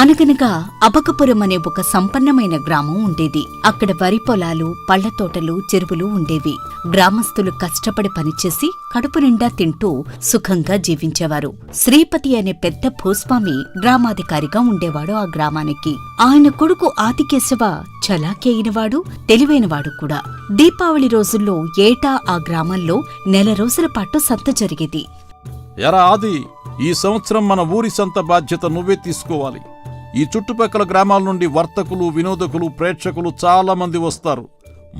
అనగనగా అబకపురం అనే ఒక సంపన్నమైన గ్రామం ఉండేది. అక్కడ వరి పొలాలు, పళ్లతోటలు, చెరువులు ఉండేవి. గ్రామస్తులు కష్టపడి పనిచేసి కడుపు నిండా తింటూ సుఖంగా జీవించేవారు. శ్రీపతి అనే పెద్ద భూస్వామి గ్రామాధికారిగా ఉండేవాడు ఆ గ్రామానికి. ఆయన కొడుకు ఆదికేశవ చలాకీ అయినవాడు, తెలివైనవాడు కూడా. దీపావళి రోజుల్లో ఏటా ఆ గ్రామంలో 1 నెల రోజుల పాటు సంత జరిగేది. ఎరా ఆది, ఈ సంవత్సరం మన ఊరి సంత బాధ్యత నువ్వే తీసుకోవాలి. ఈ చుట్టుపక్కల గ్రామాల నుండి వర్తకులు, వినోదకులు, ప్రేక్షకులు చాలా మంది వస్తారు.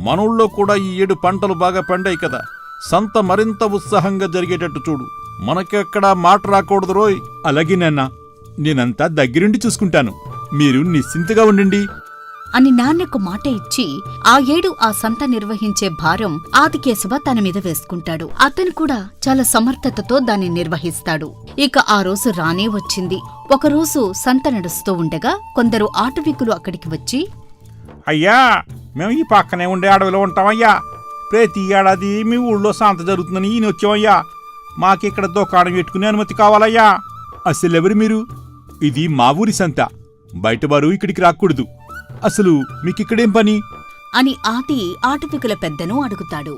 మనూళ్ళో కూడా ఈ 7 పంటలు బాగా పండాయి కదా. సంత మరింత ఉత్సాహంగా జరిగేటట్టు చూడు. మనకెక్కడా మాట రాకూడదు రోయ్. అలాగే నాన్న, నేనంతా దగ్గరుండి చూసుకుంటాను. మీరు నిశ్చింతగా ఉండండి అని నాన్నకు మాట ఇచ్చి ఆ ఏడు ఆ సంత నిర్వహించే భారం ఆదికేశవ తన మీద వేసుకుంటాడు. అతను కూడా చాలా సమర్థతతో దాన్ని నిర్వహిస్తాడు. ఇక ఆ రోజు రానే వచ్చింది. ఒకరోజు సంత నడుస్తూ ఉండగా కొందరు ఆటవికులు అక్కడికి వచ్చి, అయ్యా, మేము ఈ పక్కనే ఉండే అడవిలో ఉంటామయ్యా. ప్రతి ఏడాది మీ ఊళ్ళో సంత జరుగుతుందని ఈయన వచ్చామయ్యా. మాకిక్కడ దుకాణం పెట్టుకునే అనుమతి కావాలయ్యా. అసలెవరు మీరు? ఇది మా ఊరి సంత. బయటవారు ఇక్కడికి రాకూడదు. అసలు మీకిక్కడేం పని అని ఆది ఆటవికుల పెద్దను అడుగుతాడు.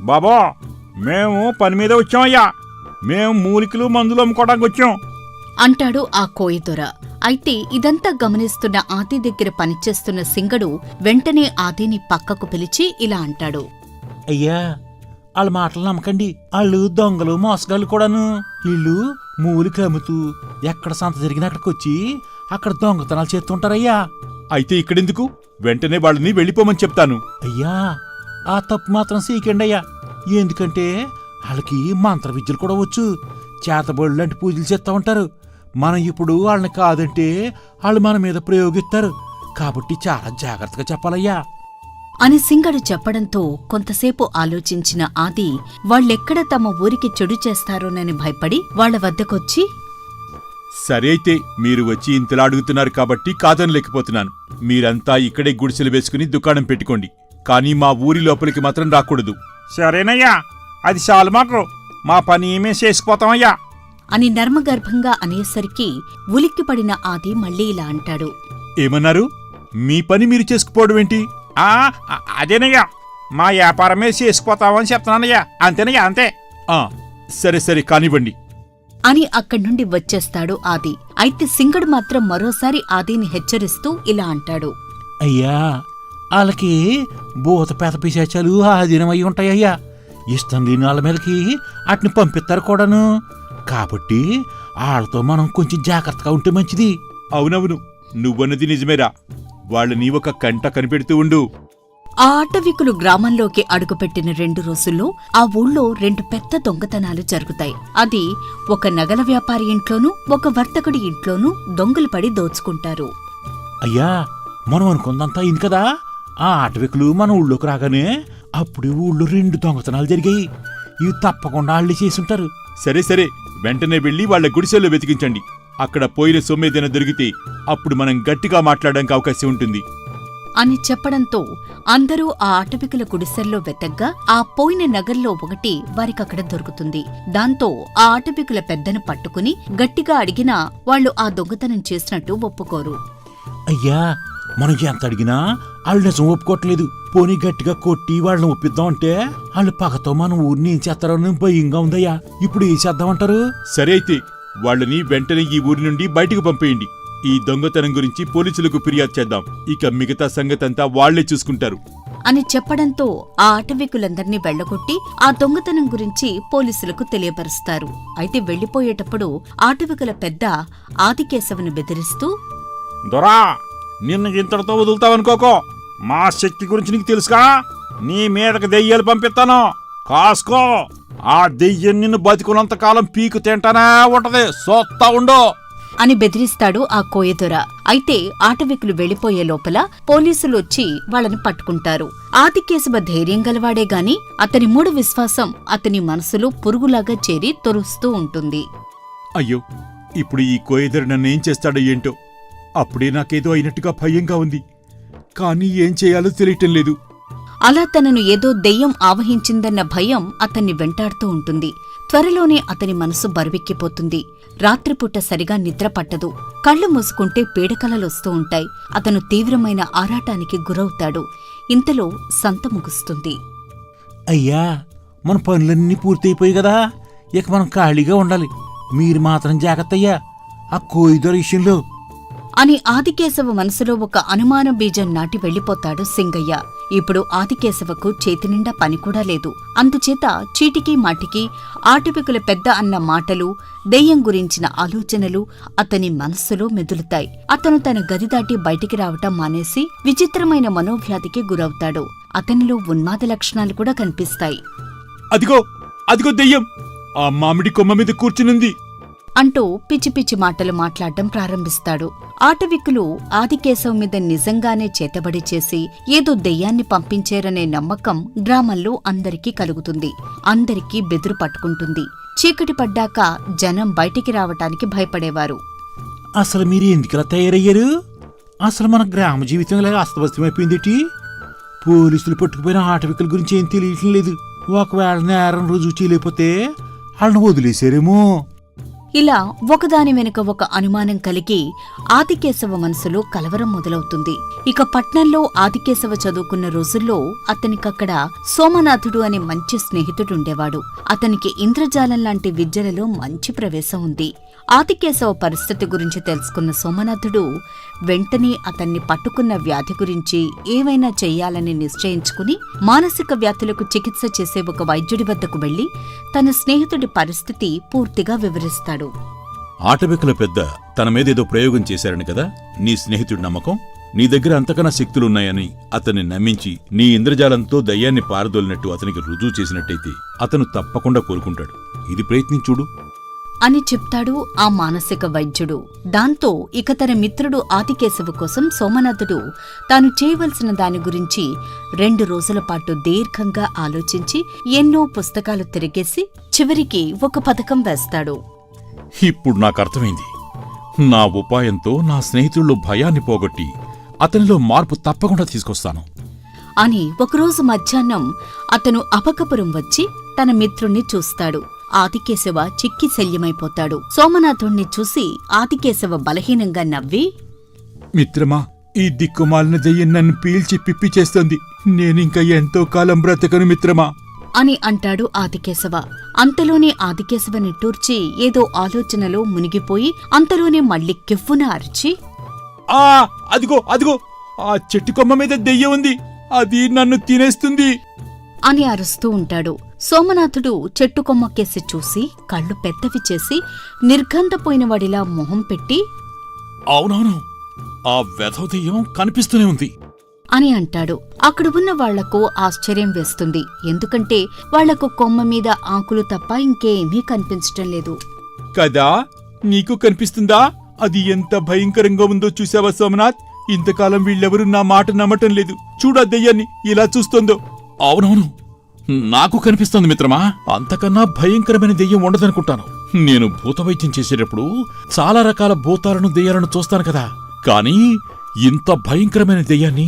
బాబా, మేము పని మీద వచ్చామయ్యా. మేము మూలికలు, మందులు అమ్ముకోవడానికి వచ్చాం అంటాడు ఆ కోయదొర. అయితే ఇదంతా గమనిస్తున్న ఆది దగ్గర పనిచేస్తున్న సింగడు వెంటనే ఆదిని పక్కకు పిలిచి ఇలా అంటాడు. అయ్యా, వాళ్ళ మాటలు నమ్మకండి. వాళ్ళు దొంగలు, మోసగాళ్ళు కూడాను. వీళ్ళు మూలికలు అమ్ముతూ ఎక్కడ సంత జరిగినా అక్కడికొచ్చి అక్కడ దొంగతనాలు చేస్తుంటారయ్యా. అయితే ఇక్కడెందుకు? వెంటనే వాళ్ళని వెళ్ళిపోమని చెప్తాను. అయ్యా, ఆ తప్పు మాత్రం సీకండి అయ్యా. ఎందుకంటే వాళ్ళకి మంత్ర విద్యలు కూడా వచ్చు. చేతబడులు లాంటి పూజలు చేస్తా ఉంటారు. మనం ఇప్పుడు వాళ్ళని కాదంటే వాళ్ళు మన మీద ప్రయోగిస్తారు. కాబట్టి చాలా జాగ్రత్తగా చెప్పాలయ్యా అని సింగడు చెప్పడంతో కొంతసేపు ఆలోచించిన ఆది వాళ్ళెక్కడ తమ ఊరికి చెడు చేస్తారోనని భయపడి వాళ్ల వద్దకొచ్చి, సరే అయితే మీరు వచ్చి ఇంతలా అడుగుతున్నారు కాబట్టి కాదనలేకపోతున్నాను. మీరంతా ఇక్కడే గుడిసెలు వేసుకుని దుకాణం పెట్టుకోండి. కానీ మా ఊరి లోపలికి మాత్రం రాకూడదు. సరేనయ్యా, అది చాలు మాకు. మా పని మేము చేసుకుపోతామయ్యా అని నర్మగర్భంగా అనేసరికి ఉలిక్కిపడిన ఆది మళ్ళీ ఇలా అంటాడు. ఏమన్నారు? మీ పని మీరు చేసుకుపోవడం ఏంటి? అదేనయ్యా, మా వ్యాపారమే చేసుకుపోతామని చెప్తున్నానయ్యా. అంతేనయ్యా, అంతే. సరే సరే కానివ్వండి అని అక్కడ్నుండి వచ్చేస్తాడు ఆది. అయితే సింగడు మాత్రం మరోసారి ఆదిని హెచ్చరిస్తూ ఇలా అంటాడు. అయ్యా, వాళ్ళకి భూత పేద పిశాచాలు ఆధీనమై ఉంటాయ్యా. ఇష్టం లేని వాళ్ళ మీదకి వాటిని పంపిస్తారు కూడాను. కాబట్టి వాళ్ళతో మనం కొంచెం జాగ్రత్తగా ఉంటే మంచిది. అవునవును, నువ్వన్నది నిజమేరా. వాళ్ళని ఒక కంట కనిపెడుతూ ఉండు. ఆ ఆటవికులు గ్రామంలోకి అడుగుపెట్టిన 2 రోజుల్లో ఆ ఊళ్ళో 2 పెద్ద దొంగతనాలు జరుగుతాయి. అది ఒక నగల వ్యాపారి ఇంట్లోనూ, ఒక వర్తకుడి ఇంట్లోనూ దొంగలు పడి దోచుకుంటారు. అయ్యా, మనం అనుకుందంతా అయింది కదా. ఆ ఆటవికులు మన ఊళ్ళోకి రాగానే అప్పుడు ఊళ్ళో 2 దొంగతనాలు జరిగాయి. ఇవి తప్పకుండా వాళ్ళే చేసుంటారు. సరే సరే, వెంటనే వెళ్లి వాళ్ల గుడిసెల్లో వెతికించండి. అక్కడ పోయిన సొమ్మేదైనా దొరికితే అప్పుడు మనం గట్టిగా మాట్లాడడానికి అవకాశం ఉంటుంది అని చెప్పడంతో అందరూ ఆ ఆటవికుల గుడిసెల్లో వెతగ్గా ఆ పోయిన నగల్లో ఒకటి వారికక్కడ దొరుకుతుంది. దాంతో ఆ ఆటవికుల పెద్దను పట్టుకుని గట్టిగా అడిగినా వాళ్లు ఆ దొంగతనం చేసినట్టు ఒప్పుకోరు. అయ్యా, మనం ఎంత అడిగినా వాళ్ళు నిజం ఒప్పుకోవట్లేదు. పోనీ గట్టిగా కొట్టి వాళ్ళని ఒప్పిద్దామంటే వాళ్ళు పగతో మన ఊరిని ఏం చేస్తారని భయంగా ఉందయ్యా. ఇప్పుడు ఏం చేద్దామంటారు? సరే అయితే వాళ్ళని వెంటనే ఈ ఊరి నుండి బయటకు పంపేయండి. ఈ దొంగతనం గురించి పోలీసులకు ఫిర్యాదు చేద్దాం. ఇక మిగతా సంగతంతా వాళ్లే చూసుకుంటారు అని చెప్పడంతో ఆ ఆటవికులందర్నీ వెళ్లగొట్టి ఆ దొంగతనం గురించి పోలీసులకు తెలియపరుస్తారు. అయితే వెళ్లిపోయేటప్పుడు ఆటవికుల పెద్ద ఆదికేశవను బెదిరిస్తూ, దొరా, నిన్ను ఇంతటితో వదులుతావనుకోకో. మా శక్తి గురించి నీకు తెలుసుగా. నీ మీదకి దెయ్యాలు పంపిస్తాను, కాసుకో. ఆ దెయ్యం నిన్ను బతికున్నంతకాలం పీకు తింటానే ఉంటది, సోత్తా ఉండో అని బెదిరిస్తాడు ఆ కోయదొర. అయితే ఆటవికులు వెళ్లిపోయే లోపల పోలీసులు వచ్చి వాళ్ళని పట్టుకుంటారు. ఆదికేశవ ధైర్యం గలవాడే గాని అతని మూఢ విశ్వాసం అతని మనసులో పురుగులాగా చేరి తొరుస్తూ ఉంటుంది. అయ్యో, ఇప్పుడు ఈ కోయదొర నన్నేం చేస్తాడో ఏంటో. అప్పుడే నాకేదో అయినట్టుగా భయంగా ఉంది. కానీ ఏం చేయాలో తెలియటం లేదు. అలా తనను ఏదో దెయ్యం ఆవహించిందన్న భయం అతన్ని వెంటాడుతూ ఉంటుంది. త్వరలోనే అతని మనసు బరువెక్కిపోతుంది. రాత్రిపూట సరిగా నిద్ర పట్టదు. కళ్ళు మూసుకుంటే పీడకలలొస్తూ ఉంటాయి. అతను తీవ్రమైన ఆరాటానికి గురవుతాడు. ఇంతలో సంత ముగుస్తుంది. అయ్యా, మన పనులన్నీ పూర్తయిపోయి కదా, ఇక మనం ఖాళీగా ఉండాలి. మీరు మాత్రం జాగ్రత్త అయ్యా, ఆ కోయిదొర విషయంలో అని ఆదికేశవ మనసులో ఒక అనుమాన బీజం నాటి వెళ్లిపోతాడు సింగయ్య. ఇప్పుడు ఆదికేశవకు చేతినిండా పని కూడా లేదు. అందుచేత చీటికి మాటికి ఆటవికుల పెద్ద అన్న మాటలు, దెయ్యం గురించిన ఆలోచనలు అతని మనస్సులో మెదులుతాయి. అతను తన గది దాటి బయటికి రావటం మానేసి విచిత్రమైన మనోవ్యాధికి గురవుతాడు. అతనిలో ఉన్మాద లక్షణాలు కూడా కనిపిస్తాయి. అదిగో అదిగో దెయ్యం ఆ మామిడి కొమ్మ మీద కూర్చునుంది అంటూ పిచ్చి పిచ్చి మాటలు మాట్లాడటం ప్రారంభిస్తాడు. ఆటవికులు ఆదికేశవ్ మీద నిజంగానే చేతబడి చేసి ఏదో దెయ్యాన్ని పంపించేరనే నమ్మకం గ్రామంలో అందరికీ కలుగుతుంది. అందరికీ బెదురు పట్టుకుంటుంది. చీకటి పడ్డాక జనం బయటికి రావటానికి భయపడేవారు. అసలు మీరు ఎందుకలా తయారయ్యారు? అసలు మన గ్రామ జీవితం ఇలా అస్తవ్యస్తమైపోయిందేటి? పోలీసులు పట్టుకుపోయిన ఆటవికుల గురించి ఏం తెలియటం లేదు. ఒకవేళ నేరం రుజువు చేయలేకపోతే వాళ్ళని వదిలేశారేమో. ఇలా ఒకదాని వెనుక ఒక అనుమానం కలిగి ఆదికేశవ మనసులో కలవరం మొదలవుతుంది. ఇక పట్నంలో ఆదికేశవ చదువుకున్న రోజుల్లో అతనికక్కడ సోమనాథుడు అనే మంచి స్నేహితుడుండేవాడు. అతనికి ఇంద్రజాలం లాంటి విద్యలలో మంచి ప్రవేశం ఉంది. ఆదికేశవ పరిస్థితి గురించి తెలుసుకున్న సోమనాథుడు వెంటనే అతన్ని పట్టుకున్న వ్యాధి గురించి ఏవైనా చెయ్యాలని నిశ్చయించుకుని మానసిక వ్యాధులకు చికిత్స చేసే ఒక వైద్యుడి వద్దకు వెళ్లి తన స్నేహితుడి పరిస్థితి పూర్తిగా వివరిస్తాడు. ఆటవికుల పెద్ద తన మీదేదో ప్రయోగం చేశారని కదా నీ స్నేహితుడి నమ్మకం. నీ దగ్గర అంతకన్నా శక్తులున్నాయని అతన్ని నమ్మించి నీ ఇంద్రజాలంతో దయ్యాన్ని పారదోలినట్టు అతనికి రుజువు చేసినట్టయితే అతను తప్పకుండా కోరుకుంటాడు. ఇది ప్రయత్నించుడు అని చెప్తాడు ఆ మానసిక వైద్యుడు. దాంతో ఇక తన మిత్రుడు ఆదికేశవ కోసం సోమనాథుడు తాను చేయవలసిన దాని గురించి 2 రోజుల పాటు దీర్ఘంగా ఆలోచించి ఎన్నో పుస్తకాలు తిరిగేసి చివరికి ఒక పథకం వేస్తాడు. ఇప్పుడు నాకర్థమైంది. నా ఉపాయంతో నా స్నేహితుల్లో భయాన్ని పోగొట్టి అతనిలో మార్పు తప్పకుండా తీసుకొస్తాను అని ఒకరోజు మధ్యాహ్నం అతను అపకపురం వచ్చి తన మిత్రుణ్ణి చూస్తాడు. ఆదికేశవ చిక్కి శల్యమైపోతాడు. సోమనాథుణ్ణి చూసి ఆదికేశవ బలహీనంగా నవ్వి, మిత్రమా, ఈ దిక్కుమాలిన దెయ్యం నన్ను పీల్చి పిప్పి చేస్తోంది. నేనింక ఎంతో కాలం బ్రతకను మిత్రమా అని అంటాడు ఆదికేశవ. అంతలోనే ఆదికేశవ నిట్టూర్చి ఏదో ఆలోచనలో మునిగిపోయి అంతలోనే మళ్ళీ కెవ్వున అరిచి, అదిగో అదిగో ఆ చెట్టు కొమ్మ మీద దెయ్యం ఉంది, అది నన్ను తినేస్తుంది అని అరుస్తూ ఉంటాడు. సోమనాథుడు చెట్టు కొమ్మకేసి చూసి కళ్ళు పెద్దవి చేసి నిర్గంధపోయిన వాడిలా మొహం పెట్టి, అవునవును, ఆ వెధవదెయ్యం కనిపిస్తూనే ఉంది అని అంటాడు. అక్కడ ఉన్న వాళ్లకు ఆశ్చర్యం వేస్తుంది. ఎందుకంటే వాళ్లకు కొమ్మ మీద ఆకులు తప్ప ఇంకేమీ కనిపించటం లేదు. కదా, నీకు కనిపిస్తుందా? అది ఎంత భయంకరంగా ఉందో చూసావా సోమనాథ్? ఇంతకాలం వీళ్ళెవరూ నా మాట నమ్మటం లేదు. చూడా దెయ్యాన్ని ఇలా చూస్తోందో. అవునవును, నాకు కనిపిస్తోంది మిత్రమా. అంతకన్నా భయంకరమైన దెయ్యం ఉండదనుకుంటాను. నేను భూతవైద్యం చేసేటప్పుడు చాలా రకాల భూతాలను దెయ్యాలను చూస్తాను కదా, కానీ ఇంత భయంకరమైన దెయ్యాన్ని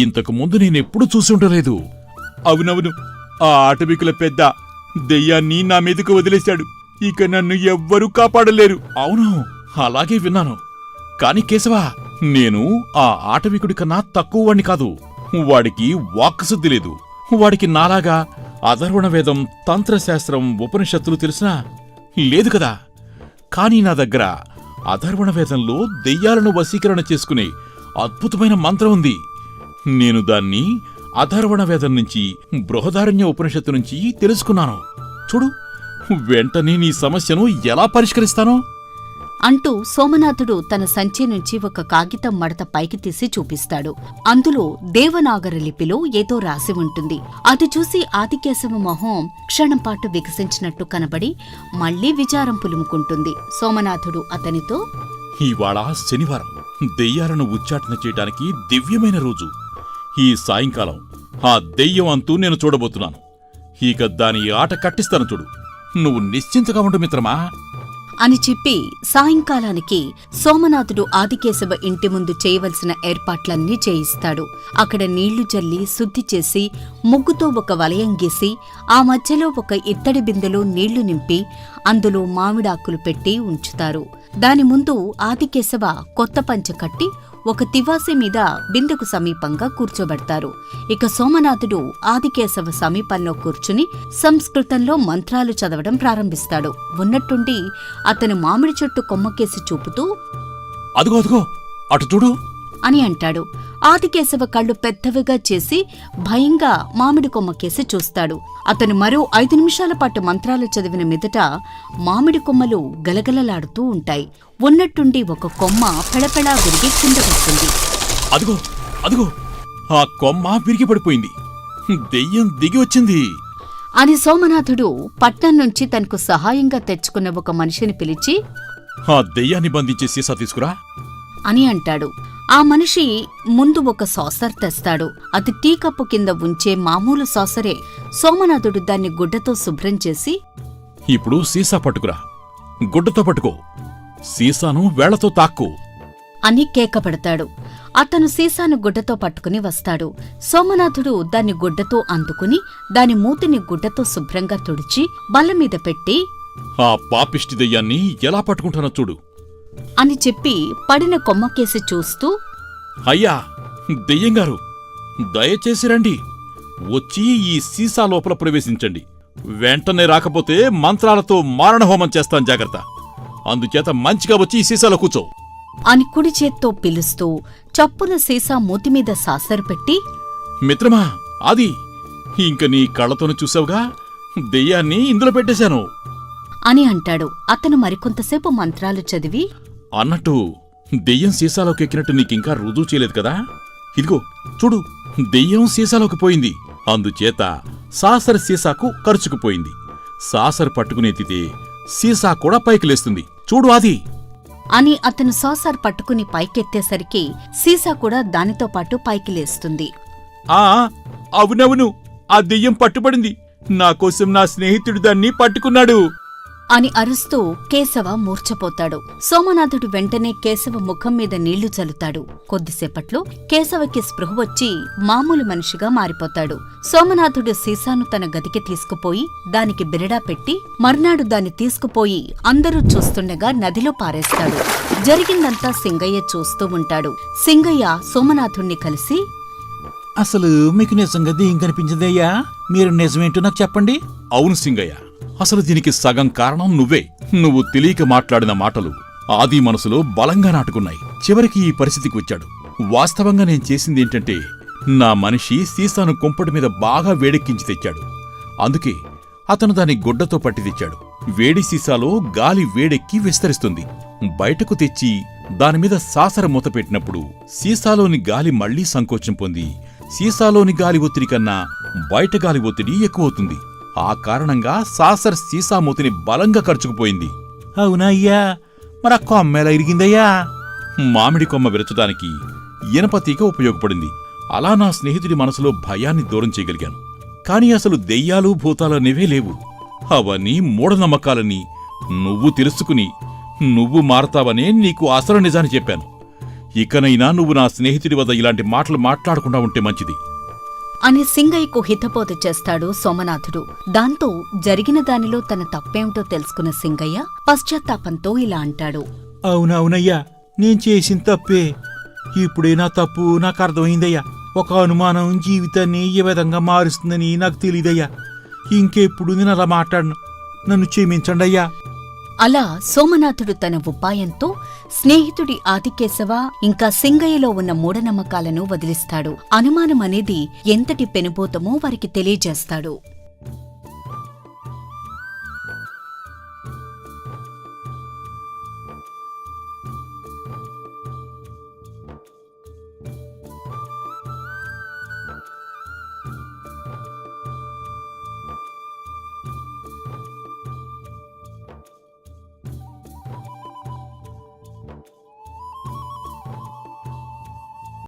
ఇంతకు ముందు నేనెప్పుడూ చూసి ఉండలేదు. అవునవును, ఆ ఆటవికుల పెద్ద దెయ్యాన్ని నా మీదకు వదిలేశాడు. ఇక నన్ను ఎవ్వరూ కాపాడలేరు. అవును, అలాగే విన్నాను. కాని కేశవా, నేను ఆ ఆటవికుడి కన్నా తక్కువ వాణ్ణి కాదు. వాడికి వాక్శుద్ధి లేదు. వాడికి నాలాగా అధర్వణ వేదం, తంత్రశాస్త్రం, ఉపనిషత్తులు తెలిసినా లేదు కదా. కాని నా దగ్గర అధర్వణ వేదంలో దెయ్యాలను వశీకరణ చేసుకునే అద్భుతమైన మంత్రం ఉంది. నేను దాన్ని అధర్వణ వేదం నుంచి, బృహదారణ్య ఉపనిషత్తు నుంచి తెలుసుకున్నాను. చూడు, వెంటనే నీ సమస్యను ఎలా పరిష్కరిస్తానో అంటూ సోమనాథుడు తన సంచి నుంచి ఒక కాగితం మడత పైకి తీసి చూపిస్తాడు. అందులో దేవనాగర లిపిలో ఏదో రాసి ఉంటుంది. అది చూసి ఆదికేశవ మొహం క్షణంపాటు వికసించినట్టు కనబడి మళ్లీ విచారం పులుముకుంటుంది. సోమనాథుడు అతనితో, ఇవాళ శనివారం, దెయ్యాలను ఉచ్చాటన చేయడానికి దివ్యమైన రోజు. ఈ సాయంకాలం ఆ దెయ్యం అంతూ నేను చూడబోతున్నాను. ఇక దాని ఆట కట్టిస్తాను చూడు. నువ్వు నిశ్చింతగా ఉండు మిత్రమా అని చెప్పి సాయంకాలానికి సోమనాథుడు ఆదికేశవ ఇంటి ముందు చేయవలసిన ఏర్పాట్లన్నీ చేయిస్తాడు. అక్కడ నీళ్లు జల్లి శుద్ధి చేసి ముగ్గుతో ఒక వలయం గీసి ఆ మధ్యలో ఒక ఇత్తడి బిందెలో నీళ్లు నింపి అందులో మామిడాకులు పెట్టి ఉంచుతారు. దాని ముందు ఆదికేశవ కొత్త పంచె కట్టి ఒక తివాసి మీద బిందెకు సమీపంగా కూర్చోబెడతారు. ఇక సోమనాథుడు ఆదికేశవ సమీపంలో కూర్చుని సంస్కృతంలో మంత్రాలు చదవడం ప్రారంభిస్తాడు. ఉన్నట్టుండి అతను మామిడి చెట్టు కొమ్మకేసి చూపుతూ అదిగో అదిగో అటు చూడు అని అంటాడు. ఆదికేశవ కళ్ళు పెద్దవిగా చేసి భయంగా మామిడి కొమ్మకేసి చూస్తాడు. అతను మరో 5 నిమిషాల పాటు మంత్రాలు చదివిన మీదట మామిడి కొమ్మలు గలగలలాడుతూ ఉంటాయి. ఉన్నట్టుండి ఒక కొమ్మ పెళపెళా విరిగి కింద వస్తుంది. అదిగో అదిగో ఆ కొమ్మ విరిగి పడిపోయింది. దెయ్యం దిగి వచ్చింది అని సోమనాథుడు పట్నం నుంచి తనకు సహాయంగా తెచ్చుకున్న ఒక మనిషిని పిలిచి ఆ దెయ్యాన్ని బంధించే సీసా తీసుకురా అని అంటాడు. ఆ మనిషి ముందు ఒక సాసర్ తెస్తాడు. అది టీ కప్పు కింద ఉంచే మామూలు సాసరే. సోమనాథుడు దాన్ని గుడ్డతో శుభ్రం చేసి ఇప్పుడు సీసా పట్టుకురా, గుడ్డతో పట్టుకో, సీసాను వేళ్లతో తాక్కు అని కేకపడతాడు. అతను సీసాను గుడ్డతో పట్టుకుని వస్తాడు. సోమనాథుడు దాన్ని గుడ్డతో అందుకుని దాని మూతిని గుడ్డతో శుభ్రంగా తుడిచి బల్లమీద పెట్టి ఆ పాపిష్టి దెయ్యాన్ని ఎలా పట్టుకుంటానో చూడు అని చెప్పి పడిన కొమ్మకేసి చూస్తూ అయ్యా దెయ్యంగారు, దయచేసి రండి, వచ్చి ఈ సీసా లోపల ప్రవేశించండి. వెంటనే రాకపోతే మంత్రాలతో మారణహోమం చేస్తాను, జాగ్రత్త. అందుచేత మంచిగా వచ్చి ఈ సీసాలో కూర్చో అని కుడి చేత్తో పిలుస్తూ చప్పున సీసా మూతిమీద సాసరు పెట్టి మిత్రమా అది ఇంక నీ కళ్ళతోనే చూసావుగా, దెయ్యాన్ని ఇందులో పెట్టేశాను అని అంటాడు. అతను మరికొంతసేపు మంత్రాలు చదివి అన్నట్టు దెయ్యం సీసాలోకి ఎక్కినట్టు నీకింకా రుజువు చేయలేదు కదా, ఇదిగో చూడు, దెయ్యం సీసాలోకి పోయింది. అందుచేత సాసర్ సీసాకు ఖర్చుకుపోయింది. సాసర్ పట్టుకునెత్తితే సీసా కూడా పైకి లేస్తుంది, చూడు అది అని అతను సాసర్ పట్టుకుని పైకెత్తేసరికి సీసా కూడా దానితో పాటు పైకి లేస్తుంది. ఆ అవునవును, ఆ దెయ్యం పట్టుబడింది. నాకోసం నా స్నేహితుడు దాన్ని పట్టుకున్నాడు అని అరుస్తూ కేశవ మూర్ఛపోతాడు. సోమనాథుడు వెంటనే కేశవ ముఖం మీద నీళ్లు చల్లుతాడు. కొద్దిసేపట్లో కేశవకి స్పృహ వచ్చి మామూలు మనిషిగా మారిపోతాడు. సోమనాథుడు సీసాను తన గదికి తీసుకుపోయి దానికి బిరడా పెట్టి మర్నాడు దాన్ని తీసుకుపోయి అందరూ చూస్తుండగా నదిలో పారేస్తాడు. జరిగిందంతా సింగయ్య చూస్తూ ఉంటాడు. సింగయ్య సోమనాథుణ్ణి కలిసి అసలు మీకు నిజంగా దెయ్యం కనిపించిందయ్యా? మీరు నిజమేంటో నాకు చెప్పండి. అవును సింగయ్య, అసలు దీనికి సగం కారణం నువ్వే. నువ్వు తెలియక మాట్లాడిన మాటలు ఆది మనసులో బలంగా నాటుకున్నాయి. చివరికి ఈ పరిస్థితికి వచ్చాడు. వాస్తవంగా నేను చేసిందేంటంటే, నా మనిషి సీసాను కుంపటి మీద బాగా వేడెక్కించి తెచ్చాడు. అందుకే అతను దాన్ని గుడ్డతో పట్టి తెచ్చాడు. వేడి సీసాలో గాలి వేడెక్కి విస్తరిస్తుంది. బయటకు తెచ్చి దానిమీద సాసర మూత పెట్టినప్పుడు సీసాలోని గాలి మళ్లీ సంకోచం పొంది సీసాలోని గాలి ఒత్తిడి కన్నా బయట గాలి ఒత్తిడి ఎక్కువవుతుంది. ఆ కారణంగా సాసర్ సీసా మూతిని బలంగా ఖర్చుకుపోయింది. అవునా అయ్యా? మరి ఆ కొమ్మ ఎలా ఇరిగిందయ్యా? మామిడి కొమ్మ విరచడానికి ఇనపతీగ ఉపయోగపడింది. అలా నా స్నేహితుడి మనసులో భయాన్ని దూరం చేయగలిగాను. కాని అసలు దెయ్యాలు భూతాలు అనేవే లేవు. అవన్నీ మూఢనమ్మకాలని నువ్వు తెలుసుకుని నువ్వు మారతావనే నీకు అసలు నిజాన్ని చెప్పాను. ఇకనైనా నువ్వు నా స్నేహితుడి వద్ద ఇలాంటి మాటలు మాట్లాడకుండా ఉంటే మంచిది అని సింగయ్యకు హితబోధ చేస్తాడు సోమనాథుడు. దాంతో జరిగిన దానిలో తన తప్పేమిటో తెలుసుకున్న సింగయ్య పశ్చాత్తాపంతో ఇలా అంటాడు. అవునవునయ్యా, నేను చేసిన తప్పే. ఇప్పుడే నా తప్పు నాకు అర్థమైందయ్యా. ఒక అనుమానం జీవితాన్ని ఏ విధంగా మారుస్తుందని నాకు తెలియదయ్యా. ఇంకెప్పుడు నేను అలా మాట్లాడను. నన్ను క్షమించండి అయ్యా. అలా సోమనాథుడు తన ఉపాయంతో స్నేహితుడి ఆదికేశవ ఇంకా సింగయ్యలో ఉన్న మూఢనమ్మకాలను వదిలిస్తాడు. అనుమానమనేది ఎంతటి పెనుబోతమో వారికి తెలియజేస్తాడు.